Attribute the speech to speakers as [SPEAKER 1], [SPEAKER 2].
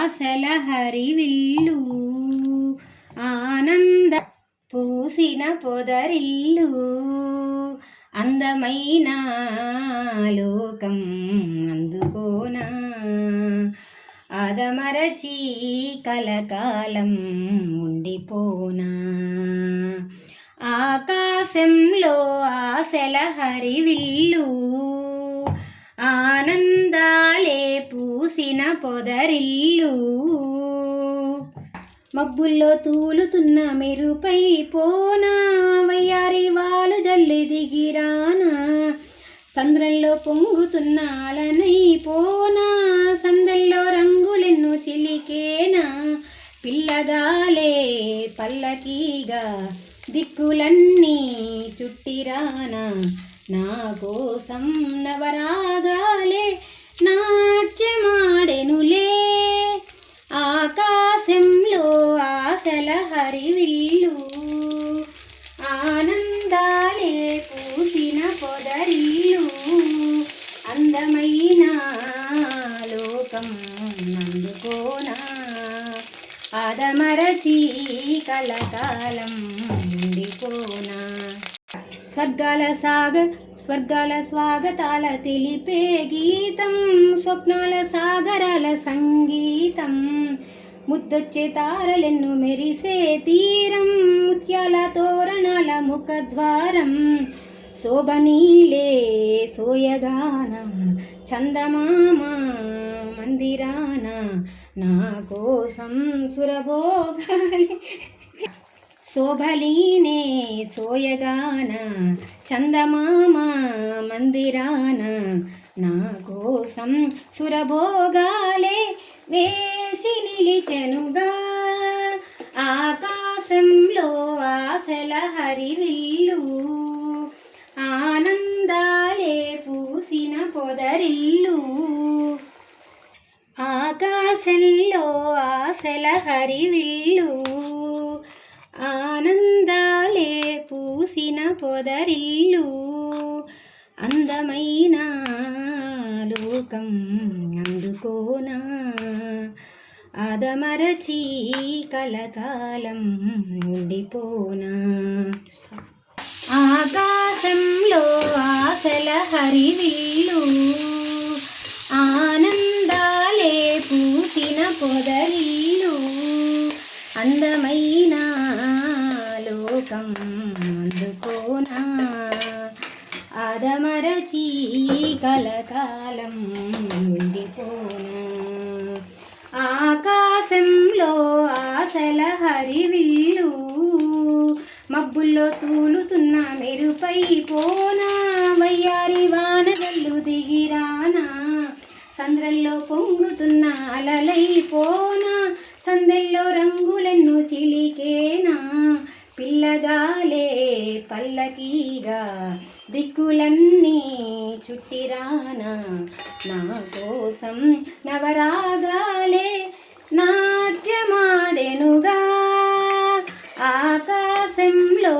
[SPEAKER 1] ఆశల హరివిల్లు ఆనంద పూసిన పొదరిల్లు అందమైన లోకం అందుకోనా ఆదమరచి కలకాలం ఉండిపోనా ఆకాశంలో ఆశల హరివిల్లు ఆనందాలే పూసిన పొదరిల్లు మబ్బుల్లో తూలుతున్న మెరుపై పోనా వయ్యారి వాలు జల్లి దిగిరానా సంద్రంలో పొంగుతున్న అలనై పోనా సందల్లో రంగులెన్ను చిలికేనా పిల్లగాలే పల్లకీగా దిక్కులన్నీ చుట్టిరానా నా కోసం నవరాగాలే నాట్యమాడెనులే ఆకాశంలో ఆశల హరివిల్లు ఆనందాలే పూసిన పొదరిల్లు అందమైన లోకం అందుకోనా ఆదమరచి కలకాలం ఉండిపోనా స్వర్గాల స్వాగతాల తెలిపే గీతం స్వప్నాల సాగరాల సంగీతం ముద్దొచ్చే తారలెన్ను మెరిసే తీరం ముత్యాల తోరణాల ముఖద్వారం శోభనీలే సోయగాన చందమామ మందిరాన నా కోసం సురభోగాలి శోభలీనే సోయగాన చందమామ మందిరాన నా కోసం సురభోగాలే వేచి నిలిచెనుగా ఆకాశంలో ఆశల హరివిల్లు ఆనందాలే పూసిన పొదరిల్లు ఆకాశంలో ఆశల హరివిల్లు ఆనందాలే పూసిన పొదరిల్లు అందమైన లోకం అందుకోనా ఆదమరచి కలకాలం ఉండిపోనా ఆకాశంలో ఆశల హరివిల్లు ఆనందాలే పూసిన పొదరిల్లు అందమైన లోకం అందుకోనా ఆదమరచి కలకాలం ఉండిపోనా ఆకాశంలో ఆశల హరివిల్లు మబ్బుల్లో తూలుతున్న మెరుపై పోనా వయ్యారి వానగల్లు దిగిరానా సంద్రంలో పొంగుతున్న అలలై పోనా సందెల్లో రంగులెన్ను చిలికేనా పిల్లగాలే పల్లకీగా దిక్కులన్నీ చుట్టిరానా నా కోసం నవరాగాలే నాట్యమాడెనుగా ఆకాశంలో